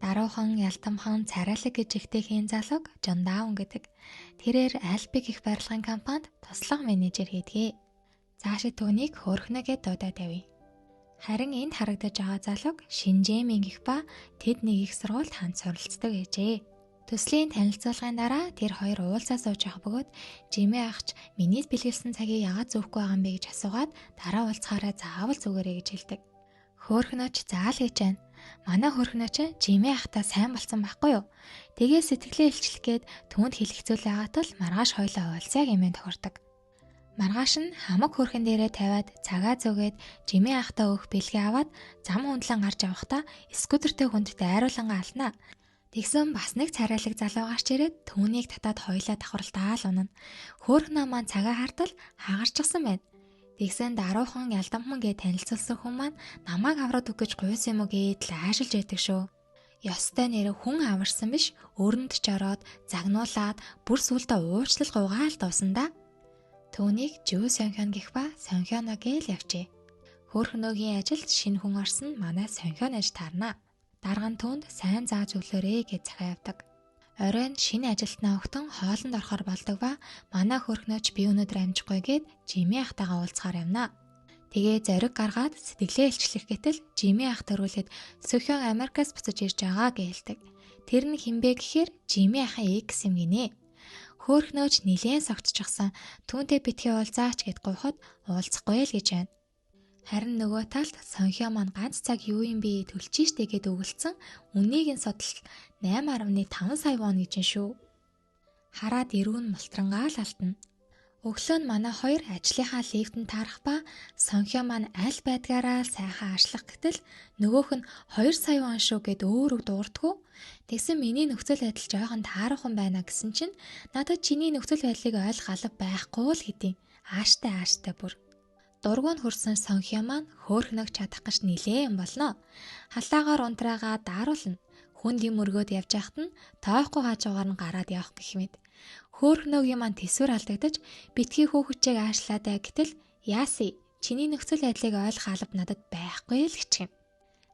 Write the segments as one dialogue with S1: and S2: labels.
S1: Даруухан, Ялтамхан, Царайлаг гэж ихтэйхийн залууг Жон Даун гэдэг. Тэрээр Альпик их барилгын компанид туслах менежер хийдгээ. Цаашид түүнийг хөөрхнөгээд дуудаад авъя. Харин энд харагдаж байгаа залууг Шинжээмийн их ба тэд нэг их сургуульд хамт суралцдаг гэжээ. Төслийн танилцуулгын дараа тэр хоёр уулзаа сууж явах бөгөөд Жимээ ахч миний бэлгэлсэн цагийг яагаад зөөхгүй байгаа юм бэ гэж асуугаад дараа уулзахаараа заавал зүгээрэй гэж хэлдэг. Хөөрхнөөч заал гэж байна. Манай хөөрхнөөч Жимээ ахтай сайн болсон байхгүй юу? Тэгээ сэтгэлээ илчлэх гээд түүнд хэлэх зүйл байгаа тул маргааш хойлоо уулзъя гэмээр тохирдог. Маргааш нь хамаг хөөрхөн дээрээ тавиад цагаа зүгээд Жимээ ахтай өөх бэлгээ аваад зам хөндлөн гарч явахдаа скутертэй хүнд дайруулангаа алнаа. Тэгсэн бас нэг царайлаг залуу гарч ирээд түүнийг татаад хойлоо давхралтаал унана. Хөөрхнөө маань цагаа хартал хагарчихсан байна. Тэгсэн даруухан Ялдамхан гэж танилцуулсан хүн маань намайг авраад өгөх гэж гуйсан юм уу гээд л аашилж байдаг шүү. Ёстой нэр хүн аварсан биш, өрөнд ч ороод загнуулаад бүр сүлдө уучлал гуйгаал дуусан да. Түүнийг Жүү Сонхион гэх ба Сонхионо гээл явжээ. Хөөрхнөөгийн ажилд шинэ хүн орсон манай Сонхион аж таарна. Дарган түүнд сайн зааж өглөөрэй гэж захиа явдаг. Оройн шинэ ажилтнаа өгтөн хоолнд орохоор болдог ба манай хөөрхнөөч би өнөөдөр амжихгүй гээд Жимээ ахтайгаа уулзахаар явна. Тэгээ зориг гаргаад сэтгэлээ илчлэх гэтэл Жимээ ах төрүүлээд Сөхион Америкаас буцаж ирж байгаа гэж хэлдэг. Тэр нь хинбэ гэхээр Жимээ ахын X юм гинэ. Хөөрхнөөч нилээн согтчихсан түүнтэй битгий уулзаач гэд гуйхад уулзахгүй л гэж байна. Харин нөгөө талд Сонхио маань ганц цаг юу юм бэ төлчих штэ гэд өгөлдсөн үнийг нь судалт 8.5 сая вон гэж шүү. Хараад ирүүн мултрангаал алтна. Өглөө нь манай хоёр ажлынхаа лифтэнд таарах ба Сонхио маань аль байдгаараа сайхан ашлах гэтэл нөгөөх нь 2 сая вон шүү гэд өөр үг дуурдгүү. Тэгсэн миний нөхцөл байдал жоохон таарахын байна гэсэн чинь надад чиний нөхцөл байдлыг ойлгох алба байхгүй л хэдий. Ааштай бүр. Дургуун хөрсөн Сонхио маань хөөрхнөг чадах гэж нилээн болно. Халаагаар унтраагаа дааруулна. Хүнд юм өргөөд явж яхад нь тоохгүй хажуугаар нь гараад явах гэх мэт. Хөөрхнөгийн маань тэсвэр алдагдаж битгий хөөхөчийг аашлаадаа гэтэл яаси чиний нөхцөл байдлыг ойлгох алба надад байхгүй л гिचгэн.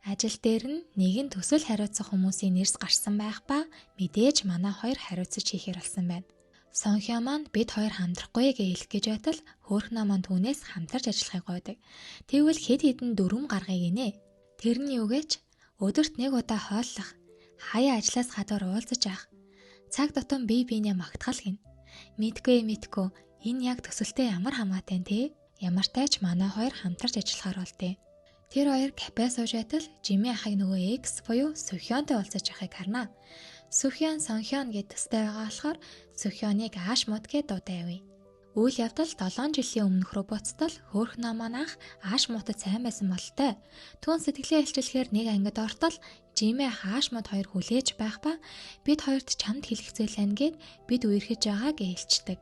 S1: Ажил дээр нь нэгэн төсөл хариуцах хүмүүсийн нэрс гарсан байх ба мэдээж манай хоёр хариуцаж хийхээр болсон байна. Сонхио маань бид хоёр хамтрахгүй гэж хэлэх гэж байтал хөөрхнөө маань түүнээс хамтарч ажиллахыг гуйдаг. Тэгвэл хэд хэдэн дүрм гаргая гинэ. Тэр нь юу гэж? Өдөрт нэг удаа хооллох, хаяа ажлаас гадуур уулзаж явах, цаг тутам бие биенээ магтгал гин. Мэдгүй энэ яг төсөлтэй ямар хамаатай те? Ямартай ч манай хоёр хамтарч ажиллахаар болтыг. Тэр хоёр кафе сууж байтал Жимээ ахыг нөгөө X буюу Сөхионтой уулзаж явахыг харна. Сөхион Сонхион гэд төстэй байгаа болохоор Сөхионыг ааш мод гэд дуудаа явъя. Үйл явдал 7 жилийн өмнөх рүү буцтал хөөрхнөө маань ах ааш модод сайн байсан болтой. Түүн сэтгэлээ илчлэхээр нэг ангид ортол Жимээ ах ааш мод хоёр хүлээж байх ба бид хоёрт чамд хэлэх зүйл байна гэд бид үерхэж байгаа гэж хэлцдэг.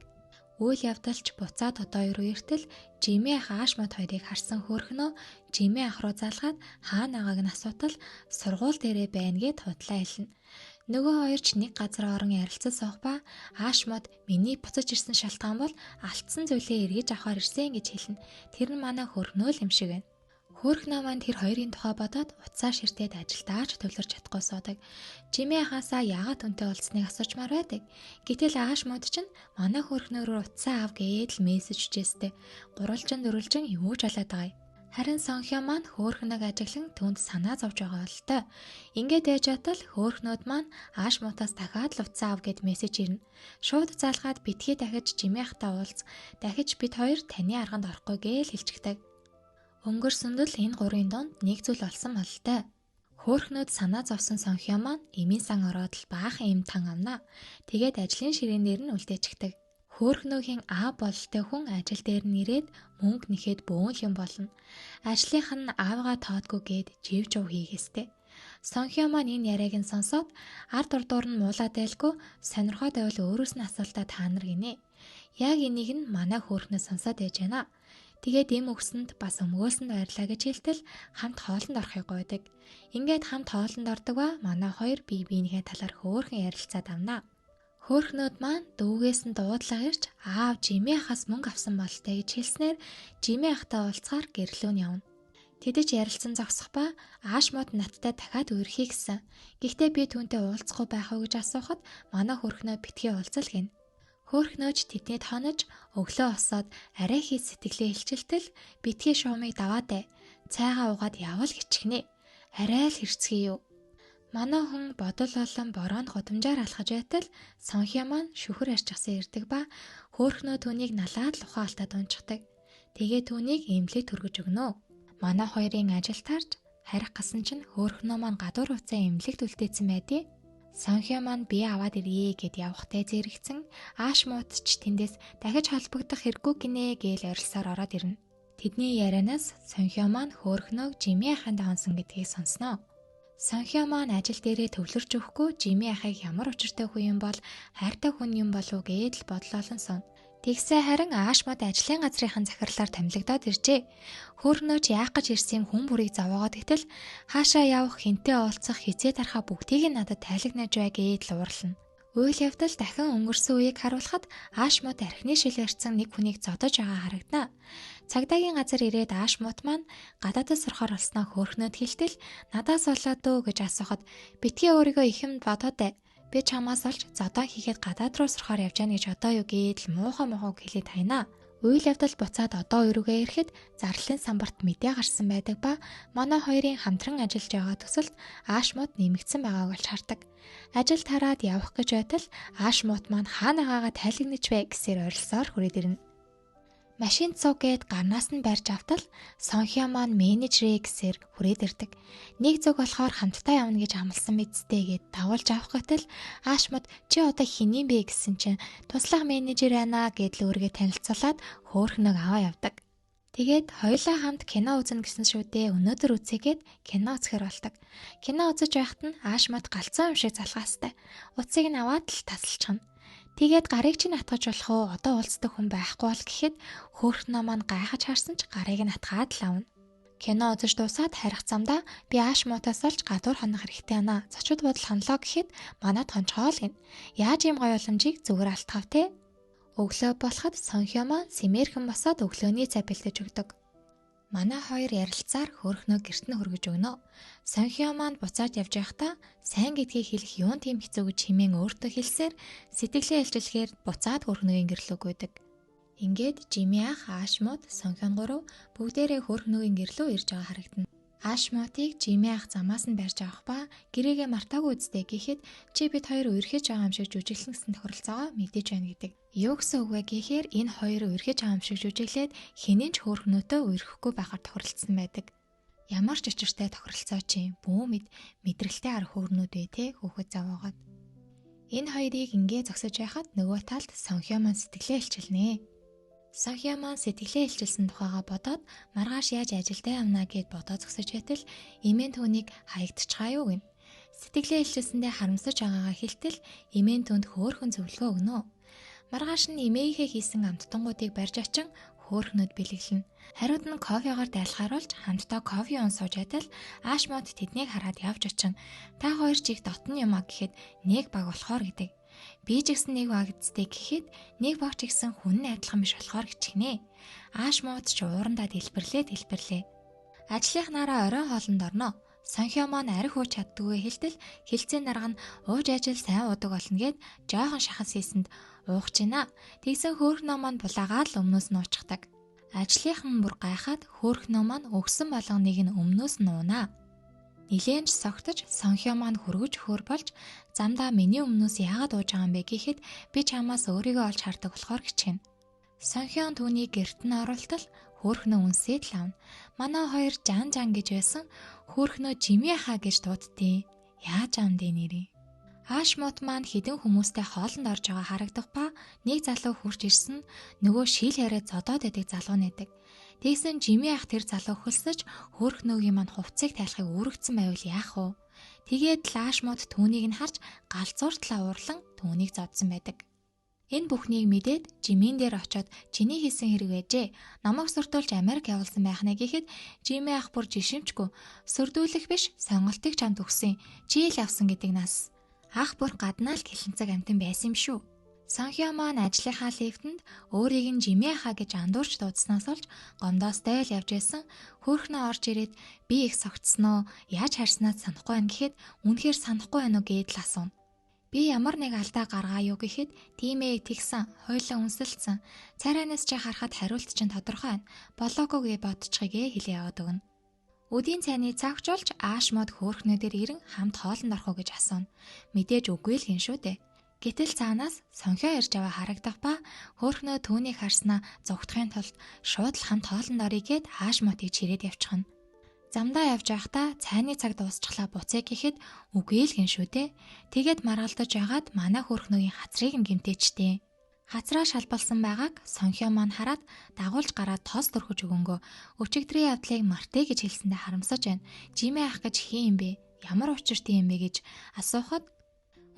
S1: Үйл явдалч буцаад одоо үертэл Жимээ ах ааш мод хоёрыг харсан хөөрхнөө Жимээ ах руу залгаад хаана байгааг нь асуутал сургууль дээрээ байна гэд худлаа хэлнэ. Нөгөө хоёр ч нэг газар орон ярилцаж суух ба ааш мод миний буцаж ирсэн шалтгаан бол алдсан зүйлээ эргэж авахар ирсэн гэж хэлнэ. Тэр нь манай хөөрхнөө л юм шиг байна. Хөөрхнөө маань тэр хоёрын тухай бодоод уцаа ширтээд ажилдаач төвлөрч чадахгүй суудаг. Жимээ ахаасаа яагаад түнтэй уулзсныг асуучмаар байдаг. Гэтэл ааш мод чинь манай хөөрхнөө рүү уцаа ав гээд л мессеж өчөөстэй. Гурвалжин дөрвөлжин юу ч болоод байгаа юм. Харин Сонхио маань хөөрхнөг ажиглан түнд санаа зовж байгаа болтой. Ингээд ээж атал хөөрхнүүд маань ааш мутаас дахиад л уцаа ав гэд мессеж ирнэ. Шууд заалгаад битгий дахиж Жимээ ахтай уулз. Дахиж бид хоёр таны арганд орохгүй гээл хэлчихдэг. Өнгөрсөнд л энэ гурийн донд нэг зүйл болсон болтой. Хөөрхнүүд санаа зовсон Сонхио маань эмийн сан ороод л баахан эм тан авна. Тэгээд ажлын ширээнээр нь үлдээчихдэг. Хөөрхнөөгийн А бололтой хүн ажил дээр нь ирээд мөнгө нэхэд бөөн юм болно. Ажлынх нь аавгаа тоодгүй гээд жив жив хийгээстэй. Сонхио маань энэ яриаг нь сонсоод ард урдуур нь муулаад байлгүй сонирхоод байвал өөрөөс нь асуултаа та нар гинэ. Яг энийг нь манай хөөрхнөө сонсоод байж байна. Тэгээд эм өгсөнд бас өмгөөлсөнд баярлаа гэж хэлтэл хамт хоолнд орохыг гуйдаг. Ингээд хамт хоолнд ордог ба манай хоёр бие биенийхээ талаар хөөрхөн ярилцаад авнаа. Хөөрхнүүд маань дүүгээс нь дуудлага ирж аав Жимээ ахаас мөнгө авсан болтой гэж хэлснээр Жимээ ахтай уулзахаар гэрлүүн явна. Тэдэж ярилцсан зогсох ба Аашмод надтай дахиад үерхий гэсэн. Гэхдээ би түүнтэй уулзахгүй байх уу гэж асуухад манай хөрхнөө битгий уулзал гин. Хөөрхнөөч тэднийд хонож өглөө осоод арай хийс сэтгэлээ илчилтэл битгий шуумыг даваадай. Цайгаа угаад явал гिचгнэ. Арай л хэрцгий юу. Манай хүн бодол болон бороонд гудамжаар алхаж байтал сонхио маань шүхэр арчгасан ирдэг ба хөөрхнөө түүнийг налаад лухаа алтад унчдаг. Тэгээ түүнийг эмнэлэг түргэж өгнө. Манай хоёрын ажил тарж харих гасан чинь хөөрхнөө маань гадуур хувцас эмнэлэгт үлдээсэн байдیں۔ Сонхио маань би аваад ирье гэд явахтай зэрэгцэн Аашмууд ч тэндээс дахиж холбогдох хэрэггүй гинэ гээл орилсоор ороод ирнэ. Тэдний ярианаас Сонхио маань хөөрхнөөг Жими аханд онсон гэдгийг сонсноо. Сонхио маань ажил дээрээ төвлөрч өгөхгүй Жими ахыг ямар учиртай хүн юм бол хайртай хүн юм болов гээд л бодлоолон сон. Тэгсээ харин Аашмууд ажлын газрынхан захирлаар томилогдоод иржээ. Хөөрхнөөч яах гэж ирсэн хүн бүрийг зовоогоод итэл хаашаа явах, хинтээ уулзах, хизээ тархаа бүгдийг нь надад тайлгнаж бай гээд л уурлана. Үйл явдал дахин өнгөрсөн үеийг харуулхад Аашмууд архины шил ярьсан нэг хүнийг зодож байгаа харагдана. Цагдаагийн газар ирээд Аашмууд маань гадаадас сурахаар болсноо хөөрхнөөд хэлтэл надаас болоод дөө гэж асуухад битгий өөрийгөө их юм бодоотой. Би чамаас олж зодоо хийгээд гадаад руу сурахаар явж яана гэж одоо юу гээд л муухай хэлээд хайнаа. Үйл явдал буцаад одоо өргөө ирэхэд зарлалын самбарт мэдээ гарсан байдаг ба манай хоёрын хамтран ажиллаж байгаа төсөлд Аашмууд нэмэгдсэн байгааг олж хардаг. Ажил тараад явах гэж байтал Аашмууд маань хаанагаага тайлагнаж бай гэсээр орилсоор хүрээд ирнэ. Машин цуг гээд гарнаас нь барьж автал Сонхио маань менежерээ гэсээр хүрээд ирдэг. Нэг зүг болохоор хамтдаа явна гэж амласан мэдстэй гээд дагуулж авах гэтэл Аашмууд чи одоо хинийн бэ гэсэн чинь туслах менежер байна гэд л өөргөө танилцуулаад хөөрхнөг аваа явдаг. Тэгээд хоёулаа хамт кино үзнэ гэсэн шүү дээ. Өнөөдөр үзьгээд кино үзэхэр болдог. Кино үзэж байхад нь Аашмууд галзуу юм шиг залгаастай. Утсыг нь аваад л тасалчихна. Тэгээд гарыг чинь атгаж болох уу? Одоо уулздаг хүн байхгүй бол гэхэд хөөрхнөө маань гайхаж харсан ч гарыг нь атгаад л авна. Кино үзэж дуусаад харих замдаа би Аашмуудаас олж гадуур хонох хэрэгтэй байна. Зочид бодол хонлоо гэхэд манад хончоол гин. Яаж ийм гоё боломжийг зүгээр алдхав те? Өглөө болоход Сонхио маань сэмээрхэн босоод өглөөний цай бэлдэж өгдөг. Манай хоёр ярилцаар хөөрхнөө гэрт нь хөргөж өгнө. Сонхио маань буцаад явж байхдаа сайн гэдгийг хэлэх юун тийм хэцүү гэж хэмээн өөртөө хэлсээр сэтгэлээ илчлэхээр буцаад хөөрхнөөгийн гэрлөө гүйдэг. Ингээд Жими ах, Аашмууд, Сонхион гурав бүгдээрээ хөөрхнөөгийн гэрлөө ирж байгаа харагдана. Аашмуудыг Жими ах замаас нь барьж авах ба гэрээгээ мартаагүй үстэй гэхэд чи бид хоёр үерхэж байгаа юм шиг жүжиглэн гэсэн тохиролцоогоо мэдээж байна гэдэг. Юу гэсэн үг вэ гэхээр энэ хоёр үерхэж байгаа юм шиг жүжиглээд хинэн ч хөөрхнөөтөө үерхэхгүй байхаар тохиролцсон байдаг. Ямар ч учиртай тохиролцоо чи бүү мэдрэлтэй ар хөөрнүүд вэ те хүүхэд заваагаад. Энэ хоёрыг ингээ зогсож байхад нөгөө талд Сонхио маань сэтгэлээ илчилнэ. Сонхио маань сэтгэлээ илчилсэн тухайга бодоод маргааш яаж ажилдаа явна гэд бодоод зогсож байтал эмээн түүнийг хаягдчихаа юу гин. Сэтгэлээ илчилсэндээ харамсаж байгаагаа хэлтэл эмээн түүнд хөөрхөн зөвлөгөө өгнө. Маргааш нь эмээхээ хийсэн амттангуудыг барьж очин хөөрхнөд бэлэглэнэ. Хариуд нь кофегаар дайлахааруулж хамтдаа кофе уун сууж байтал Аашмууд тэднийг хараад явж очин. Та хоёр чиг дотн юм а гэхэд нэг баг болохоор гэдэг. Би ч гэсэн нэг баг гэдтэй гэхэд нэг баг ч гэсэн хүн адилхан биш болохоор гिचгнэ. Аашмууд ч уурандаа дэлбэрлээ. Ажлынхнаараа орой хоолнд орно. Сонхио маань арх ууж чаддгүй хэлтэл хилцээний дарга нь ууж ажил сайн уудаг болно гэд жоохон шахас хийсэнд уугч гинэ. Тэгсэн хөөрхнөө маань булаагаад л өмнөөс нь уучдаг. Ажлынхан бүр гайхаад хөөрхнөө маань өгсөн болгоныг нь өмнөөс нь уунаа. Нилээнч согтож Сонхио маань хөргөж өгөхөр болж замдаа миний өмнөөс яагаад ууж байгаа юм бэ гэхэд би чамаас өөрийгөө олж хардаг болохоор гिचгэн. Сонхион түүнийг гэрт нь оруултал хөөрхнөө үнсээд л авна. Манай хоёр жан гэж байсан хөөрхнөө Жими хаа гэж дуудтыг. Яаж аамдээ нэрээ. Аашмууд маань хідэн хүмүүстэй хоолнд орж байгаа харагдах ба нэг залуу хурж ирсэн нөгөө шил яриад зодоод байдаг залуу нэдэг. Тэгсэн Жими ах тэр залуу хөлсөж хөөрхнөөгийн маань хувцсыг тайлахыг үүрэгцэн байвал яах вэ? Тэгээд Аашмууд түүнийг нь харж галзууртлаа уурлан түүнийг зодсон байдаг. Энэ бүхнийг мэдээд Жимийн дээр очиод чиний хийсэн хэрэг байжээ. Намайг суртуулж Америк явуулсан байх нэ гэхэд Жими ах бүр жишимчгүй сөрдүүлэх биш сонголтыг чамд өгсөн. Чи л явсан гэдэг нас. Ах бүр гаднаа л гэлэнцэг амтан байсан юм шүү. Сонхио маань ажлынхаа лифтэнд өөрийг нь Жимиаха гэж андуурч дуудснаас олж гомдоостой л явж байсан. Хөөрхнөө орж ирээд би их согтсноо, яаж харснаа санахгүй байна гэхэд үнэхээр санахгүй байна уу гээд л асууна. Би ямар нэг алдаа гаргаа юу гэхэд тийм ээ тэгсэн, хойлоо үнсэлсэн. Царайнаас чи харахад хариулт чинь тодорхой байна. Болоогүй гэж бодчихъя хэлээ яваад өгнө. Өдийн цайны цагч болж ааш мод хөөрхнөдөр ирэн хамт хоолнд орох уу гэж асууна. Мэдээж үгүй л гин шүү дээ. Гэтэл цаанаас Сонхио ирж аваа харагдах ба хөөрхнөө түүнийг харснаа зугтахын тулд шууд л хамт хоолнд орё гэд ааш мотыг чирээд явчихна. Замдаа явж байхдаа цайны цаг дуусчихлаа буцъя гэхэд үгүй л гин шүү дээ. Тэгээд маргалдаж ягаад манай хөөрхнөгийн хацрыг нь гэмтээчтэй. Хацраа шалбалсан байгааг Сонхио маань хараад дагуулж гараад тоос дөрхөж өгөнгөө өчигдрийн явдлыг мартъя гэж хэлсэндээ харамсаж байна. Жими ах гэж хин юм бэ? Ямар учиртай юм бэ гэж асуухад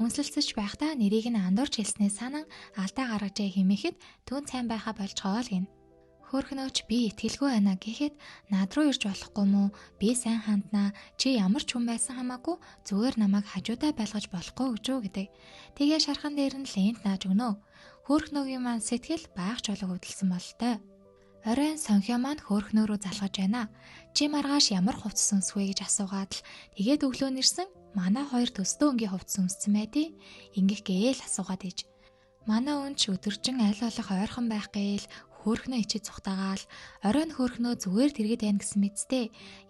S1: үнсэлцэж байхдаа нэрийг нь андуурч хэлснээс санан алдаа гаргажээ хэмээхэд түн сайн байха болж хоол гин. Хөөрхнөөч би итгэлгүй байна гэхэд над руу ирж болохгүй мүү? Би сайн ханднаа. Чи ямар ч хүн байсан хамаагүй зүгээр намайг хажуудаа байлгаж болохгүй гэж үү гэдэг. Тэгээ шархан дээр нь лент нааж өгнө. Хөөрхнөөгийн маань сэтгэл байгач болог хөдөлсөн бололтой. Оройн Сонхио маань хөөрхнөө рүү залгаж байна. Чи маргааш ямар хувцас өмсвэ гэж асуугаад л тэгээд өглөө нэрсэн манай хоёр төстөө өнгийн хувцас өмссөн байдیں۔ Ингэх гээл асуугаад иж. Манай өнч өдөржин аль болох ойрхон байх гээл хөөрхнөө ичиж цухтагаал оройн хөөрхнөө зүгээр тэргээд байна гэсэн мэдтэй.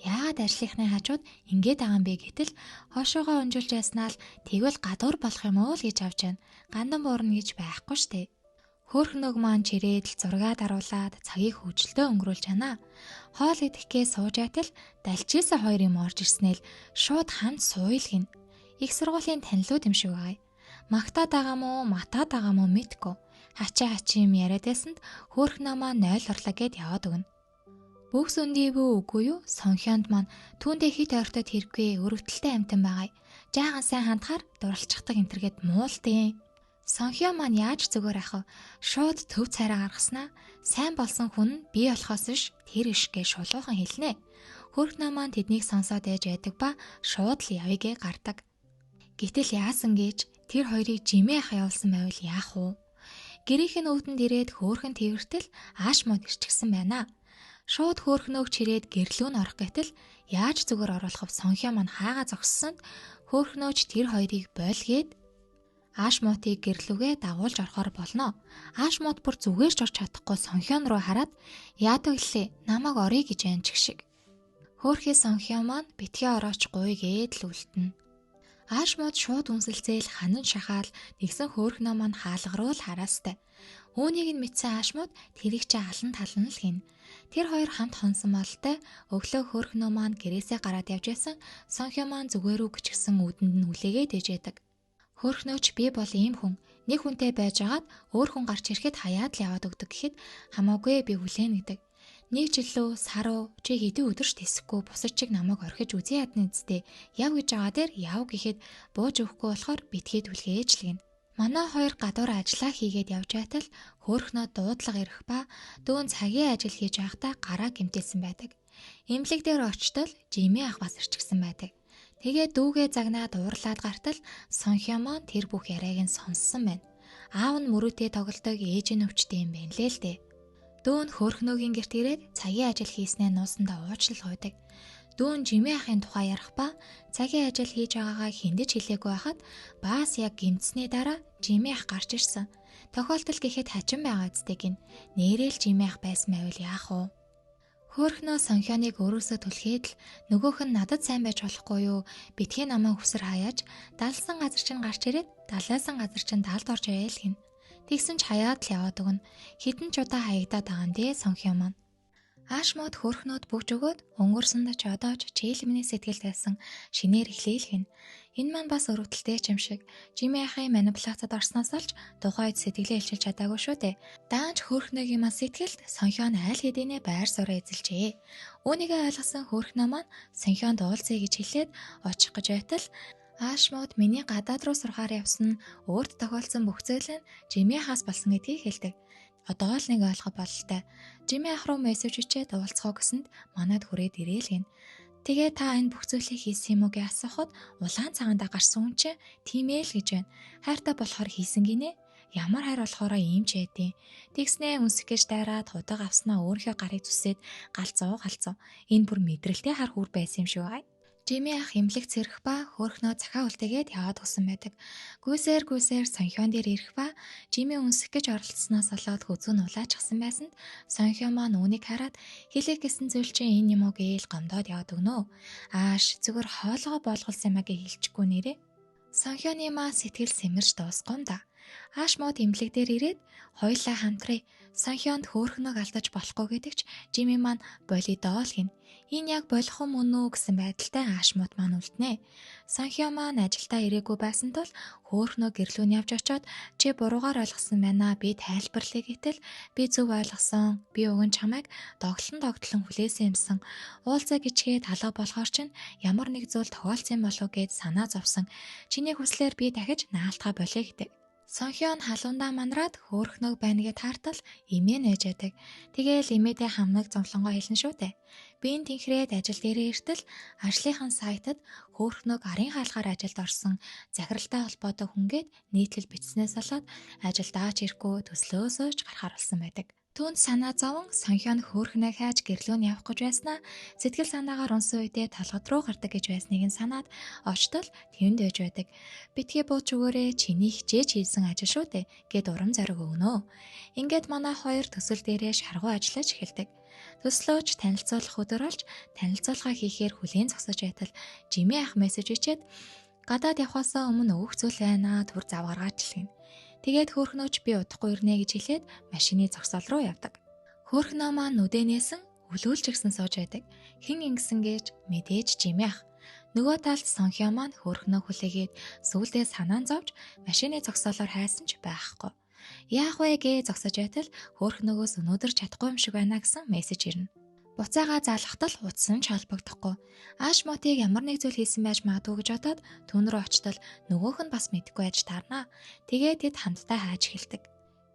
S1: Яагаад ажлынхны хажууд ингээд байгаа юм бэ гэтэл хоошоогоо өнжүүлж яснаа л тэгвэл гадуур болох юм уу л гэж авч байна. Гандан буурна гэж байхгүй штэ. Хөөрхнөөг маань чирээд л зургаа даруулаад цагийг хөвжөлтөө өнгөрүүлж байна. Хоол идэхгээ сууж байтал далчээсээ хоёр юм орж ирснээр шууд хамт суйл гин. Их сургуулийн танилуд юм шиг байгаа. Магтаад байгаа мó, матаад байгаа мó мэдгүй. Хачаа юм яриад байсанд хөөрхнөө маань 0 орлоо гэд яваад өгнө. Бөхс өндий бүү үгүй юу? Сонхионд маань түүндээ хит ойртоод хэрэггүй өрөвдөлтэй амтан байгаа. Жаахан сайн хандахаар дурлцчихдаг энтергээд муултیں۔ Сонхио маань яаж зүгээр ах вэ? Шууд төв царай гаргаснаа сайн болсон хүн нь би болохоос ш тэр иш гэж шулуухан хэлнэ. Хөөрхнөө маань тэднийг сонсоод ээж байдаг ба шууд л явъя гардаг. Гэтэл яасан гэж тэр хоёрыг Жими ах явуулсан байвал яах вэ? Гэрийнхэн өвдөнд ирээд хөөрхөн тэрвэртэл ааш мод ирчихсэн байна. Шууд хөөрхнөөг чирээд гэрлүүн орох гэтэл яаж зүгээр оруулах вэ? Сонхио маань хаагаа зогссонд хөөрхнөөч тэр хоёрыг бойлгээд ааш мотыг гэрлүүгээ дагуулж орохоор болно. Ааш мот бүр зүгээр ч орч чадахгүй Сонхион руу хараад яадаг лээ намайг орё гэж анч шиг. Хөөрхий Сонхио маань битгий орооч гуй гээд л үлдэнэ. Ааш мод шууд үнсэлцээл ханан шахаал нэгсэн хөөрхнөө маань хаалгаруул хараастай. Үүнийг нь мэдсэн ааш мод тэрийг чи алан талан л гин. Тэр хоёр хамт хонсон бололтой өглөө хөөрхнөө маань гэрээсээ гараад явж байсан Сонхио маань зүгээрүү гिचгсэн үдэнд нь хүлээгээд ээжэдэг. Хөөрхнөөч би бол ийм хүн. Нэг хүнтэй байжгаад өөр хүн гарч ирэхэд хаяад л яваад өгдөг гэхэд хамаагүй би хүлээн гэдэг. Нэг жил лөө сар уу чи хэдэн өдөрч тэсэхгүй бусад чиг намайг орхиж үзье ядны зүтэй. Яв гэж байгаа дээр яв гэхэд бууж өгөхгүй болохоор битгий түлхээж л гин. Манай хоёр гадуур ажиллаа хийгээд явж байтал хөөрхнөө дуудлага ирэх ба дүүн цагийн ажил хийж байхдаа гараа гэмтээсэн байдаг. Имлэг дээр очтол Жими ах бас ирчихсэн байдаг. Тэгээ дүүгээ загнаад уурлаад гартал Сонхио маань тэр бүх яриаг нь сонссон байна. Аав нь мөрөөдөө тоглодог ээж нь өвчтэй юм байна лээ л дээ. Дүүн хөөрхнөөгийн гэрт ирээд цагийн ажил хийснээ нуусандаа уучлал гуйдаг. Дүүн Жими ахын тухай ярих ба цагийн ажил хийж байгаагаа хиндэж хэлээгүй байхад баас яг гэмтсний дараа Жими ах гарч ирсэн. Тохиолдол гэхэд хачин байгаа зүтэй гин. Нээрэл Жими ах байсан байвал яах вэ? Хөөрхнөө Сонхионыг өөрөөсөө түлхээд л нөгөөх нь надад сайн байж болохгүй юу? Битгий намаа хүсэр хаяаж далсан газар чинь гарч ирээд далайсан газар чинь далд орж байл гин. Тэгсэн ч хаяад л яваад өгнө. Хитэн ч удаа хаягдаад байгаа юм дээ Сонхио маань. Ааш мод хөөрхнөөд бүгж өгөөд өнгөрсөнд ч одоо ч чийлмний сэтгэл байсан шинээр эхлээл гин. Энэ маань бас өрөвдөлтэй юм шиг. Жими ахын манипуляцад орсноос олж тухайд сэтгэлээ илчилж чадаагүй шүү дээ. Даанч хөөрхнөөгийн маань сэтгэлд Сонхион айл хэдийнэ байр сууриа эзэлжээ. Үүнийгээ ойлгосон хөөрхнөө маань Сонхионд уулзъя гэж хэлээд очих гэж байтал ааш мод миний гадаад руу сурахаар явсан нь өөрт тохиолдсон бүх зүйл нь Жими ахаас болсон гэдгийг хэлдэг. Одоо л нэг ойлгох бололтой. Жими ах руу мессеж бичээд уулзах гэсэнд манад хүрээд ирээл гин. Тэгээ та энэ бүх зүйлийг хийсэн юм уу гэж асуухад улаан цагаандаа гарсан хүн чинь тийм ээ л гэж байна. Хайртай болохоор хийсэн гинэ. Ямар хайр болохоор ийм ч байдیں۔ Тэгснээ үнсэх гэж дайраад худаг авснаа өөрийнхөө гарыг зүсээд галзуу. Энэ бүр мэдрэлтэй хар хүр байсан юм шүү. Жими ах имлэг цэрэх ба хөөрхнөө захаа үлдээгээд яваад гусан байдаг. Гүйсээр сонхион дээр ирэх ба Жими үнсэх гэж оролцсноос болоод хүзүү нь улаачсан байсанд сонхион маань үүнийг хараад хэлэх гэсэн зүйл чинь энэ юм уу гээл гомдоод яваад өгнө. Ааш зүгээр хоолгоо болгуулсан юм а гэж хэлчихгүй нэрээ. Сонхионы маа сэтгэл сэмэрч дуусгоом да. Ааш мод имлэг дээр ирээд хоёулаа хамтраа Сонхионд хөөрхнөөг алдаж болохгүй гэдэгч Жими маань болидоо л гин. Энэ яг болох юм үнэ үү гэсэн байдалтай аашмууд маань үлднэ. Сонхио маань ажилдаа ирээгүй байсан тул хөөрхнөө гэрлүүн явж очоод чи буруугаар ойлгосон байна. Би тайлбарлая гэтэл би зөв ойлгосон. Би өгөн чамайг доглон хүлээсэн юмсан. Уулзаа гिचгээд алга болохоор чинь ямар нэг зүйл тохиолдсон болов гэд санаа зовсон. Чиний хүслээр би дахиж наалтгаа болъё гэдэг. Сонхион халуундаа манраад хөөрхнөөг байна гэд таартал имээ нээж яадаг. Тэгээл имээдээ хамнаг зовлонгоо хэлнэ шүү дээ. Би энэ тэнхрээд ажил дээрээ иртэл ажлынхан сайтад хөөрхнөөг арын хаалгаар ажилд орсон захиралтай холбоотой хүнгээд нийтлэл бичснээс болоод ажилдаа ч ирэхгүй төслөөсөө ч гарахаар болсон байдаг. Түүнд санаа зовон Сонхион хөөрхнөө хайж гэрлүүн явах гэж байснаа сэтгэл санаагаар унсан үедээ толгод руу гардаг гэж байсныг нь санаад очтол тэнд байж байдаг. Битгий бууч өгөөрэй чиний хичээж хийсэн ажил шүү дээ гэд урам зориг өгнө. Ингээд манай хоёр төсөл дээрээ шаргуу ажиллаж эхэлдэг. Төслөөж танилцуулах өдөр болж танилцуулга хийхээр хүлээн зогсож байтал Жими ах мессеж ичээд гадаад явхаасаа өмнө өөх зүйл байна түр зав гаргаач хэлнэ. Тэгээд хөөрхнөөч би удахгүй ирнэ гэж хэлээд машины зогсоол руу явдаг. Хөөрхнөө маань нүдэнээсэн өлөөлж ирсэн сууж байдаг. Хэн ингэсэн гэж мэдээж Жими ах. Нөгөө талд Сонхио маань хөөрхнөө хүлээгээд сүүлдээ санаан зовж машины зогсоолоор хайсан ч байхгүй. Яах вэ гэж зогсож байтал хөөрхнөөс өнөөдөр чадахгүй юм шиг байна гэсэн мессеж ирнэ. Буцаага заалгахтал утсан ч холбогдохгүй. Ааш мотыг ямар нэг зүйл хийсэн байж магадгүй гэж бодоод түн рүү очтол нөгөөх нь бас мэдэхгүй байж таарнаа. Тэгээд тэд хамтдаа хайж эхэлдэг.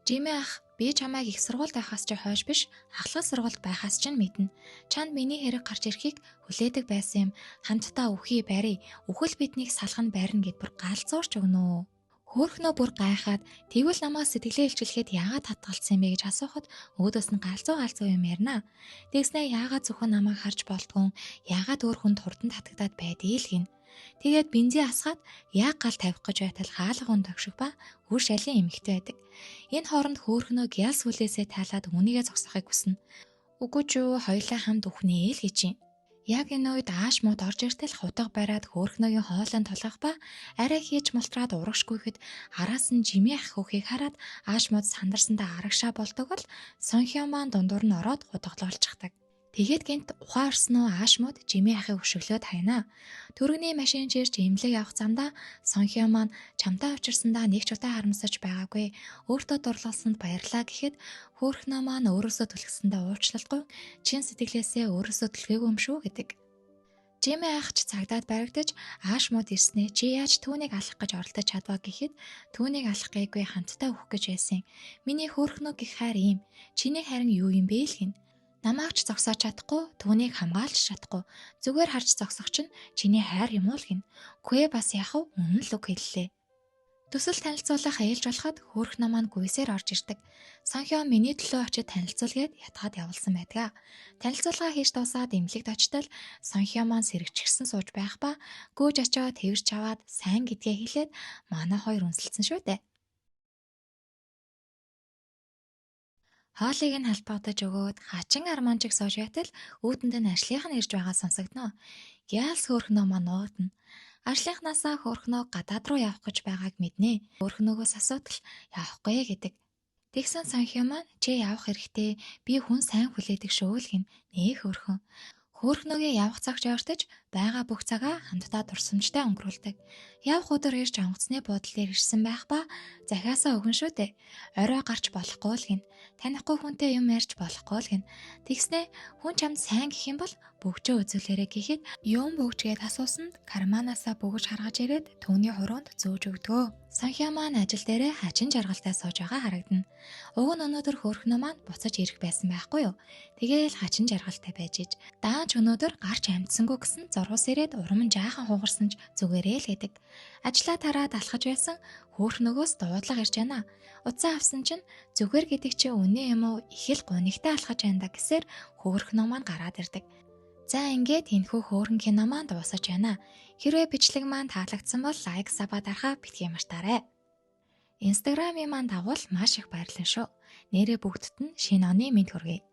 S1: Жими ах би чамайг их сургуульд байхаас ч хойш биш ахлах сургуульд байхаас ч мэднэ. Чанд миний хэрэг гарч ирэхийг хүлээдэг байсан юм. Хамтдаа үхий барий. Үхэл биднийг салах нь барина гэд бүр галзуурч өгнө. Хөөрхнөө бүр гайхаад тэгвэл намаас сэтгэлээ илчлэхэд яагаад татгалцсан юм бэ гэж асуухад өөдөөс нь галзуу юм ярина. Тэгснээ яагаад зөвхөн намайг харж болдгоо яагаад өөр хүнд хурдан татагдаад байдгийг л гин. Тэгээд бензин асгаад яг гал тавих гэж байтал хаалгын тогшиг ба үр шалын эмэгтэй байдаг. Энэ хооронд хөөрхнөө гялс хүлээсээ таалаад үнийгээ зогсохыг хүснэ. Үгүй ч юу хоёулаа хамт үхнээ л гэж юм. Яг энэ үед ааш мод орж иртэл худаг бариад хөөрхнөөгийн хоолойн тулгах ба арай хийж мултраад урагшгүйхэд араас нь Жими ах хөхийг хараад ааш мод сандарсандаа арагшаа болдог бол Сонхио маань дундуур нь ороод худаглуулчихдаг. Тэгээд гинт ухаан орсноо ааш мод Жими ахыг өшөглөөд хайнаа. Төрөгний машин чирч имлэг явах замдаа Сонхио маань чамтай учирсандаа нэг ч удаа харамсаж байгаагүй. Өөртөө дурлалсанд баярлаа гэхэд хөөрхнөө маань өөрөөсөө түлхсэндээ уучлалгүй чин сэтгэлээсээ өөрөөсөө түлхээгүй юм шүү гэдэг. Жими ах ч цагдаад баригдаж ааш мод ирснээ чи яаж түүнийг алах гэж оролдож чадваа гэхэд түүнийг алах гээгүй хамтдаа өөх гэж байсан. Миний хөөрхнөө гих хайр ийм. Чиний харин юу юм бэ л гин. Намайг ч зогсоож чадахгүй, түүнийг хамгаалж чадахгүй. Зүгээр харж зогсох чинь чиний хайр юм уу л гин. Үгүй бас яах вэ? Үнэн л үг хэллээ. Төсөл танилцуулах ээлж болоход хөөрхнөө маань гүйсээр орж ирдэг. Сонхио миний төлөө очиж танилцуулгээд ятгаад явуулсан байдаг. Танилцуулга хийж дуусаад эмнэлэгт очтол Сонхио маань сэрэгчгсэн сууж байх ба гүйж очоод тэрч аваад сайн гэдгээ хэлээд манай хоёр үнсэлсэн шүү дээ. Хоолыг нь халбагдаж өгөөд хачин арманчиг сууж байтал үүдэнд нь ажлынх нь ирж байгаа сонсогдно. Гялс хөөрхнөө маань нуудна. Ажлынхнаасаа хөөрхнөө гадаад руу явах гэж байгааг мэднэ. Хөөрхнөөгөөс асуудал явахгүй гэдэг. Тэгсэн Сонхио маань чи явах хэрэгтэй. Би хүн сайн хүлээдэг шүү л гин. Нээ хөөрхөн. Хөөрхнөөгээ явах цагт явартаж байгаа бүх цагаа хамтдаа дурсамжтай өнгөрүүлдэг. Явах өдөр ирж онгоцны буудлын дээр ирсэн байх ба захиасаа өгөн шүү дээ. Орой гарч болохгүй л гин. Танихгүй хүнтэй юм ярьж болохгүй л гин. Тэгснээ хүн чамд сайн гэх юм бол бөгжөө үзүүлээрэ гэхэд юм бөгжгээд асуусанд карманаасаа бөгж харгаж ирээд түүний хуруунд зөөж өгдгөө. Сонхио маань ажил дээрээ хачин жаргалтай сууж байгаа харагдана. Уг нь өнөөдөр хөөрхнөө маань буцаж ирэх байсан байхгүй юу? Тэгээл хачин жаргалтай байж иж дааж өнөөдөр гарч амжсангүй гэсэн орус ирээд урам нь жаахан хугарсан ч зүгээрээ л гэдэг. Ажлаа тараад алхаж байсан хөөх нөгөөс дуудлага ирж байна. Уцаа авсан чинь зүгээр гэдэг чи үнэн юм уу? Их л гунигтай алхаж байна да гэсээр хөөх ном маань гараад ирдэг. За ингээд энэхүү хөөрхөн кино маань дуусаж байна. Хэрвээ бичлэг маань таалагдсан бол лайк, саба дарахаа битгий мартаарай. Инстаграмын маань дагуул маш их баярлалаа шүү. Нэрээ бүгдд нь шинэ оны мэнд хүргэе.